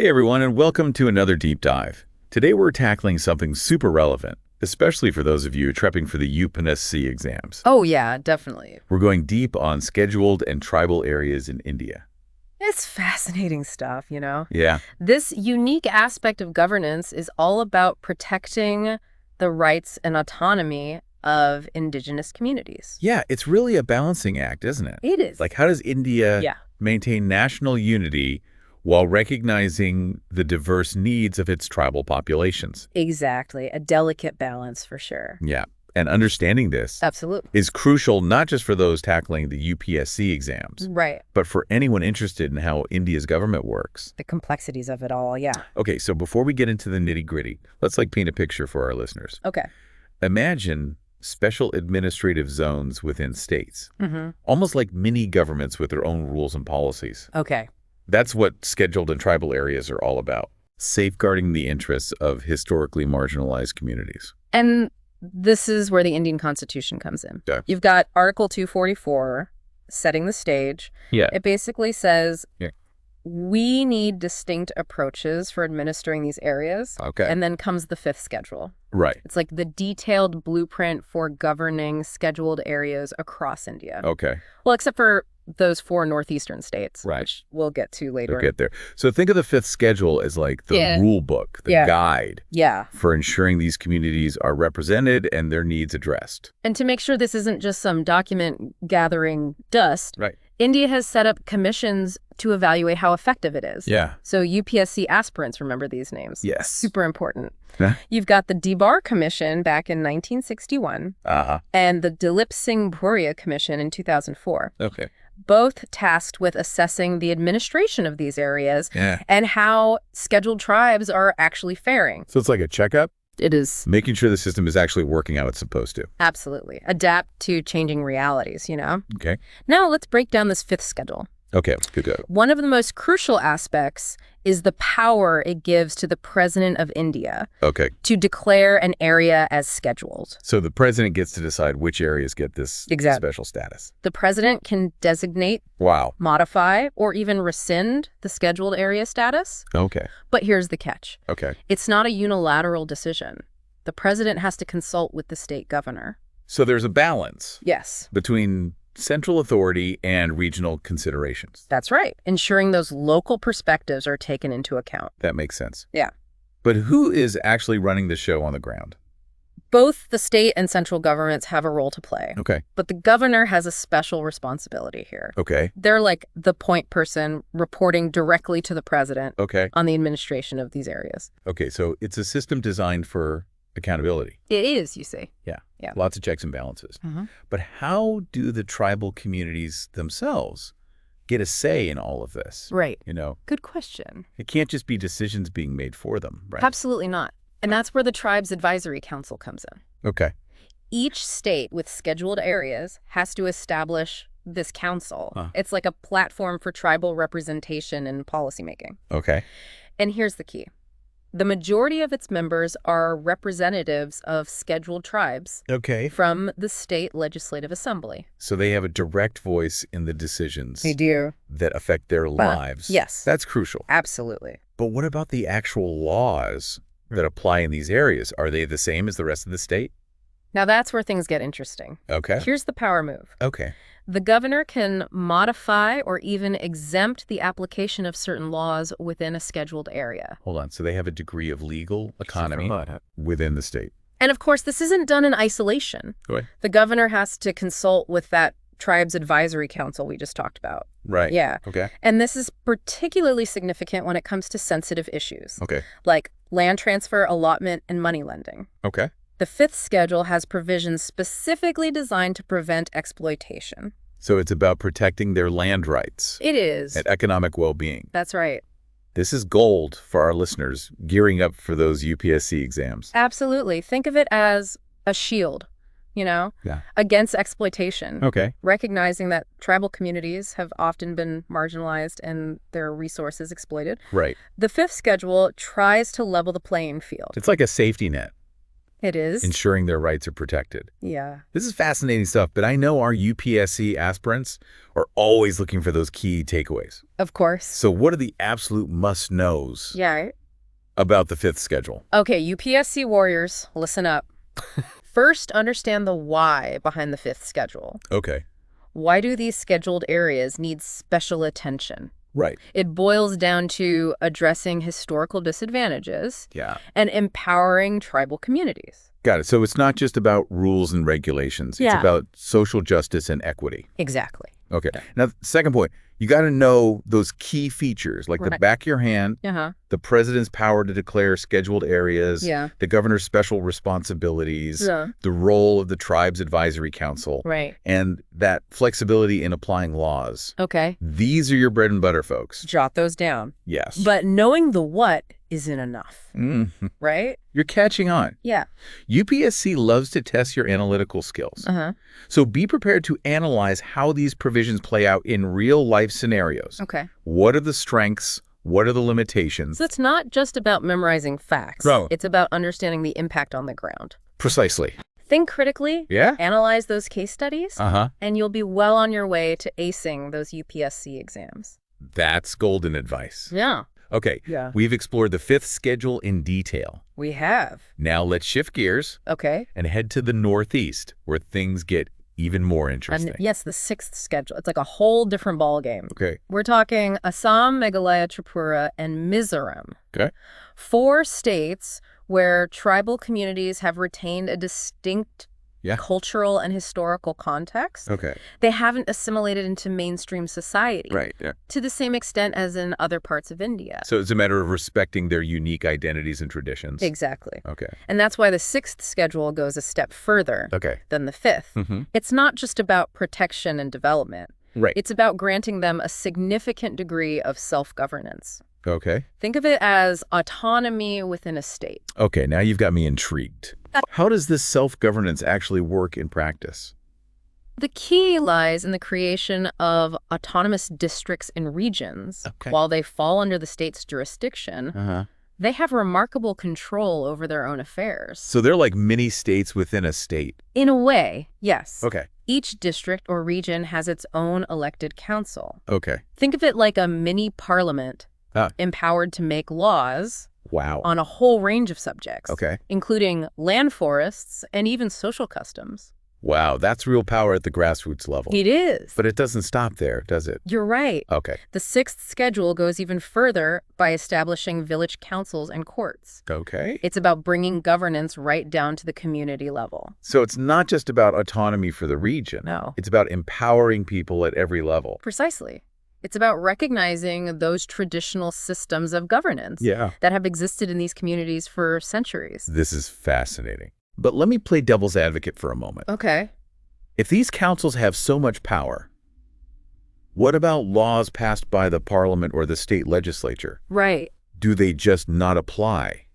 Hey everyone, and welcome to another deep dive. Today we're tackling something super relevant, especially for those of you prepping for the UPNSC exams. Oh yeah, definitely. We're going deep on scheduled and tribal areas in India. It's fascinating stuff, you know? Yeah. This unique aspect of governance is all about protecting the rights and autonomy of indigenous communities. Yeah, it's really a balancing act, isn't it? It is. Like, how does India Yeah. maintain national unity while recognizing the diverse needs of its tribal populations? Exactly. A delicate balance for sure. Yeah. And understanding this Absolutely. is crucial not just for those tackling the UPSC exams, Right. but for anyone interested in how India's government works. The complexities of it all, yeah. Okay, so before we get into the nitty-gritty, let's paint a picture for our listeners. Okay. Imagine special administrative zones within states, Mm-hmm. almost like mini governments with their own rules and policies. Okay. That's what scheduled and tribal areas are all about, safeguarding the interests of historically marginalized communities. And this is where the Indian Constitution comes in. Okay. You've got Article 244 setting the stage. Yeah. It basically says Yeah. we need distinct approaches for administering these areas. Okay. And then comes the fifth schedule. Right. It's like the detailed blueprint for governing scheduled areas across India. Okay. Well, except for those 4 northeastern states, Right. which we'll get to later. We'll get there. So think of the fifth schedule as like the Yeah. rule book, the Yeah. guide Yeah. for ensuring these communities are represented and their needs addressed. And to make sure this isn't just some document gathering dust, Right. India has set up commissions to evaluate how effective it is. Yeah. So UPSC aspirants, remember these names. Yes. Super important. Yeah. You've got the DBAR Commission back in 1961 Uh-huh. and the Dilip Singh Bhuria Commission in 2004, Okay. both tasked with assessing the administration of these areas Yeah. and how scheduled tribes are actually faring. So it's like a checkup, It is making sure the system is actually working how it's supposed to. absolutely adapt to changing realities, you know? Okay. Now let's break down this fifth schedule. Okay. Good. Go. One of the most crucial aspects is the power it gives to the President of India Okay. to declare an area as scheduled. So the president gets to decide which areas get this Exactly. special status. The president can designate, Wow. modify, or even rescind the scheduled area status. Okay. But here's the catch. Okay. It's not a unilateral decision. The president has to consult with the state governor. So there's a balance Yes, between central authority and regional considerations. that's right. Ensuring those local perspectives are taken into account. That makes sense. Yeah. But who is actually running the show on the ground? Both the state and central governments have a role to play, Okay. but the governor has a special responsibility here. Okay. They're like the point person reporting directly to the president Okay. on the administration of these areas. Okay. So it's a system designed for accountability. It is, you see. Yeah. Yeah. Lots of checks and balances. Mm-hmm. But how do the tribal communities themselves get a say in all of this? Right. You know, Good question. it can't just be decisions being made for them, right? Absolutely not. And that's where the Tribes Advisory Council comes in. Okay. Each state with scheduled areas has to establish this council. Huh. It's like a platform for tribal representation and policymaking. Okay. And here's the key. The majority of its members are representatives of scheduled tribes Okay. from the state legislative assembly. So they have a direct voice in the decisions do. that affect their lives. Yes. That's crucial. Absolutely. But what about the actual laws that apply in these areas? Are they the same as the rest of the state? Now that's where things get interesting. Okay. Here's the power move. Okay. The governor can modify or even exempt the application of certain laws within a scheduled area. Hold on. So they have a degree of legal autonomy within the state. And of course, this isn't done in isolation. Okay. The governor has to consult with that Tribes Advisory Council we just talked about. Right. Yeah. Okay. And this is particularly significant when it comes to sensitive issues, Okay. like land transfer, allotment, and money lending. Okay. The fifth schedule has provisions specifically designed to prevent exploitation. So it's about protecting their land rights It is. and economic well-being. That's right. This is gold for our listeners gearing up for those UPSC exams. Absolutely. Think of it as a shield, you know, Yeah. against exploitation. Okay. Recognizing that tribal communities have often been marginalized and their resources exploited. Right. The fifth schedule tries to level the playing field. It's like a safety net. It is. ensuring their rights are protected. Yeah. This is fascinating stuff, but I know our UPSC aspirants are always looking for those key takeaways. Of course. So what are the absolute must-knows Yeah. about the fifth schedule? Okay, UPSC warriors, listen up. First, understand the why behind the fifth schedule. Okay. Why do these scheduled areas need special attention? Right. It boils down to addressing historical disadvantages Yeah. and empowering tribal communities. Got it. So it's not just about rules and regulations. It's Yeah. about social justice and equity. Exactly. Okay. Now, second point, you got to know those key features, like the Right. back of your hand, Uh-huh. the president's power to declare scheduled areas, Yeah. the governor's special responsibilities, Yeah. the role of the tribe's advisory council, Right. and that flexibility in applying laws. Okay. These are your bread and butter, folks. Jot those down. Yes. But knowing the what isn't enough, Mhm. right? You're catching on. Yeah. UPSC loves to test your analytical skills. Uh-huh. So be prepared to analyze how these provisions play out in real-life scenarios. Okay. What are the strengths? What are the limitations? So it's not just about memorizing facts. No. It's about understanding the impact on the ground. Precisely. Think critically, Yeah? analyze those case studies, Uh-huh. and you'll be well on your way to acing those UPSC exams. That's golden advice. Yeah. Okay, Yeah. we've explored the fifth schedule in detail. We have. Now let's shift gears Okay. and head to the Northeast, where things get even more interesting. And yes, the sixth schedule. It's like a whole different ballgame. Okay. We're talking Assam, Meghalaya, Tripura, and Mizoram. Okay. 4 states where tribal communities have retained a distinct Yeah. cultural and historical context. Okay. They haven't assimilated into mainstream society Right. Yeah. to the same extent as in other parts of India. So it's a matter of respecting their unique identities and traditions. Exactly. Okay. And that's why the sixth schedule goes a step further Okay. than the fifth. Mm-hmm. It's not just about protection and development. Right. It's about granting them a significant degree of self-governance. Okay. Think of it as autonomy within a state. Okay, now you've got me intrigued. How does this self-governance actually work in practice? The key lies in the creation of autonomous districts and regions. Okay. While they fall under the state's jurisdiction, Uh-huh. they have remarkable control over their own affairs. So they're like mini states within a state. In a way, yes. Okay. Each district or region has its own elected council. Okay. Think of it like a mini parliament, empowered to make laws Wow. on a whole range of subjects, Okay. including land forests and even social customs. Wow, that's real power at the grassroots level. It is. But it doesn't stop there, does it? You're right. Okay. The sixth schedule goes even further by establishing village councils and courts. Okay. It's about bringing governance right down to the community level. So it's not just about autonomy for the region. No. It's about empowering people at every level. Precisely. It's about recognizing those traditional systems of governance Yeah. that have existed in these communities for centuries. This is fascinating. But let me play devil's advocate for a moment. Okay. If these councils have so much power, what about laws passed by the parliament or the state legislature? Right. Do they just not apply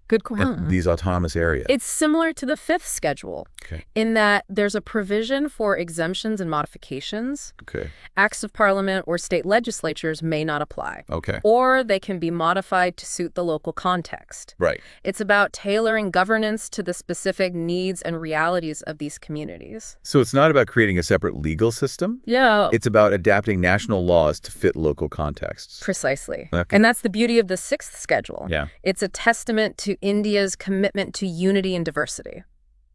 Good in question. these autonomous areas? It's similar to the fifth schedule Okay. in that there's a provision for exemptions and modifications. Okay. Acts of parliament or state legislatures may not apply, Okay. or they can be modified to suit the local context. Right. It's about tailoring governance to the specific needs and realities of these communities. So it's not about creating a separate legal system. Yeah, It's about adapting national laws to fit local contexts. precisely. Okay. And that's the beauty of the sixth schedule. Yeah. It's a testament to India's commitment to unity and diversity.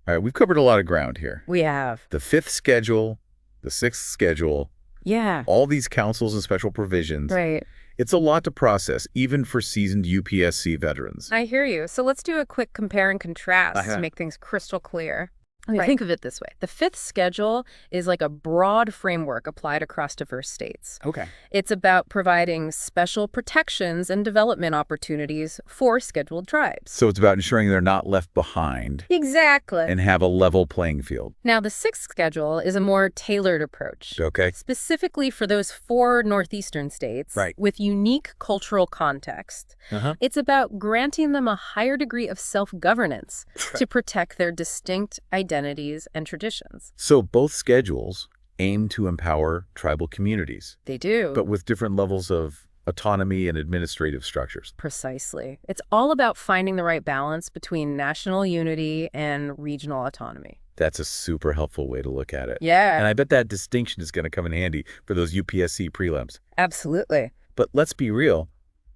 All right, we've covered a lot of ground here. We have. The fifth schedule, the sixth schedule, Yeah. all these councils and special provisions. Right. It's a lot to process, even for seasoned UPSC veterans. I hear you. So let's do a quick compare and contrast Uh-huh. to make things crystal clear. Think of it this way. The fifth schedule is like a broad framework applied across diverse states. Okay. It's about providing special protections and development opportunities for scheduled tribes. So it's about ensuring they're not left behind Exactly. and have a level playing field. Now, the sixth schedule is a more tailored approach, Okay. specifically for those 4 northeastern states Right. with unique cultural context. Uh-huh. It's about granting them a higher degree of self-governance to protect their distinct identities and traditions. So both schedules aim to empower tribal communities, They do. but with different levels of autonomy and administrative structures. Precisely. It's all about finding the right balance between national unity and regional autonomy. That's a super helpful way to look at it. Yeah. And I bet that distinction is going to come in handy for those UPSC prelims. Absolutely. But let's be real,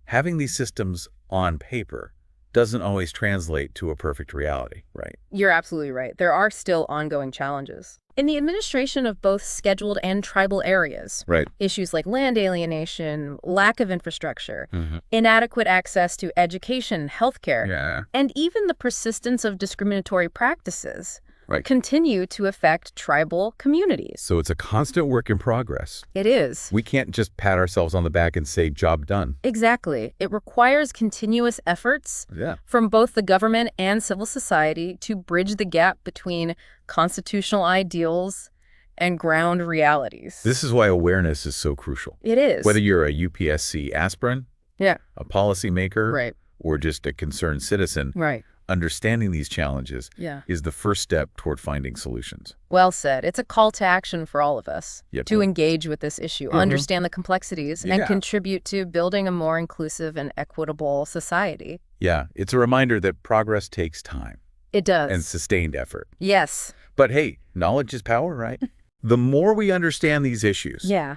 having these systems on paper doesn't always translate to a perfect reality, right? You're absolutely right. There are still ongoing challenges. In the administration of both scheduled and tribal areas, Right. issues like land alienation, lack of infrastructure, inadequate access to education, healthcare, Yeah. and even the persistence of discriminatory practices Right. continue to affect tribal communities. So it's a constant work in progress. It is. We can't just pat ourselves on the back and say, job done. Exactly. It requires continuous efforts Yeah. from both the government and civil society to bridge the gap between constitutional ideals and ground realities. This is why awareness is so crucial. It is. Whether you're a UPSC aspirant, Yeah. a policymaker, Right. or just a concerned citizen, Right. understanding these challenges Yeah. is the first step toward finding solutions. Well said. It's a call to action for all of us Yep. to engage with this issue, understand the complexities, and Yeah. contribute to building a more inclusive and equitable society. Yeah, it's a reminder that progress takes time It does. and sustained effort. Yes. But hey, knowledge is power, right? The more we understand these issues, Yeah.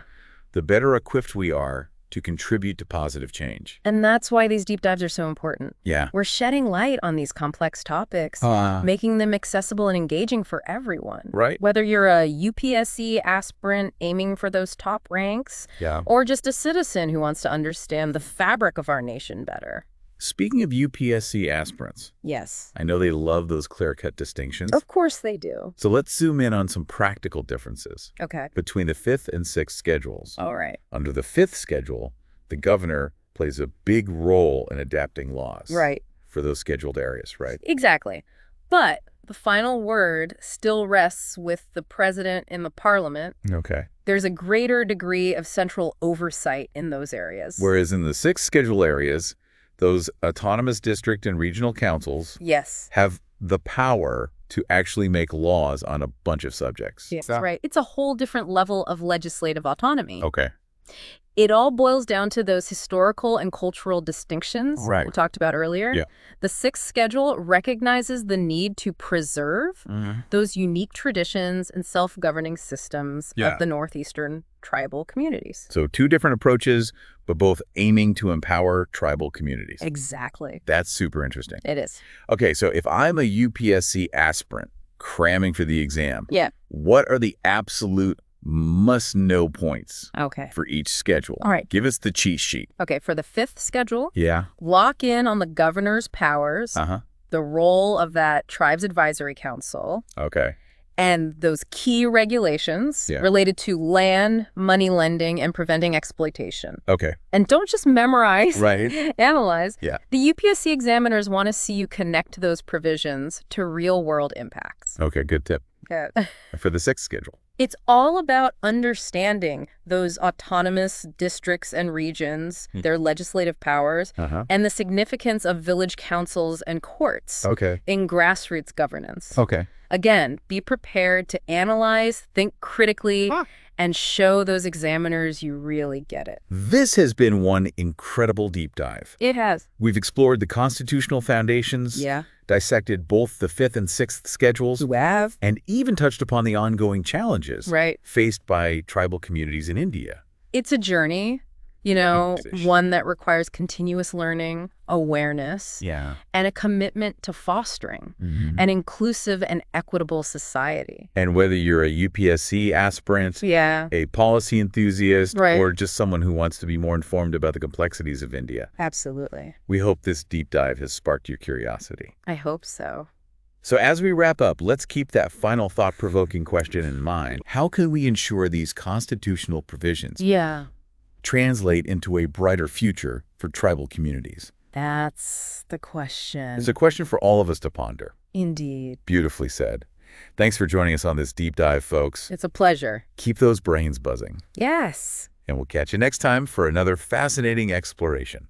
the better equipped we are to contribute to positive change. And that's why these deep dives are so important. Yeah. We're shedding light on these complex topics, making them accessible and engaging for everyone. Right. Whether you're a UPSC aspirant aiming for those top ranks, Yeah. or just a citizen who wants to understand the fabric of our nation better. Speaking of UPSC aspirants, Yes. I know they love those clear-cut distinctions. Of course they do. So let's zoom in on some practical differences Okay. between the 5th and 6th schedules. All right. Under the 5th schedule, the governor plays a big role in adapting laws Right. for those scheduled areas, right? Exactly. But the final word still rests with the president and the parliament. Okay. There's a greater degree of central oversight in those areas. Whereas in the 6th schedule areas, those autonomous district and regional councils Yes. have the power to actually make laws on a bunch of subjects. Yes, right. It's a whole different level of legislative autonomy. Okay. It all boils down to those historical and cultural distinctions Right. we talked about earlier. Yeah. The 6th schedule recognizes the need to preserve those unique traditions and self-governing systems Yeah. of the northeastern tribal communities. So two different approaches, but both aiming to empower tribal communities. Exactly. That's super interesting. It is. Okay, so if I'm a UPSC aspirant cramming for the exam, Yeah. what are the absolute must-know points Okay. for each schedule? All right. Give us the cheat sheet. Okay, for the 5th schedule, Yeah. lock in on the governor's powers, Uh-huh. the role of that tribe's advisory council, Okay. and those key regulations Yeah. related to land, money lending, and preventing exploitation. Okay. And don't just memorize, Right. analyze. Yeah. The UPSC examiners want to see you connect those provisions to real-world impacts. Okay, good tip. Yeah. For the 6th schedule. It's all about understanding those autonomous districts and regions, their legislative powers, Uh-huh. and the significance of village councils and courts Okay. in grassroots governance. Okay. Again, be prepared to analyze, think critically, and show those examiners you really get it. This has been one incredible deep dive. It has. We've explored the constitutional foundations, Yeah. dissected both the 5th and 6th schedules, You have. and even touched upon the ongoing challenges Right. faced by tribal communities in India. It's a journey, one that requires continuous learning, awareness, Yeah. and a commitment to fostering an inclusive and equitable society. And whether you're a UPSC aspirant, Yeah. a policy enthusiast, Right. or just someone who wants to be more informed about the complexities of India, Absolutely. we hope this deep dive has sparked your curiosity. I hope so. So as we wrap up, let's keep that final thought-provoking question in mind. How can we ensure these constitutional provisions Yeah. translate into a brighter future for tribal communities? That's the question. It's a question for all of us to ponder. Indeed. Beautifully said. Thanks for joining us on this deep dive, folks. It's a pleasure. Keep those brains buzzing. Yes. And we'll catch you next time for another fascinating exploration.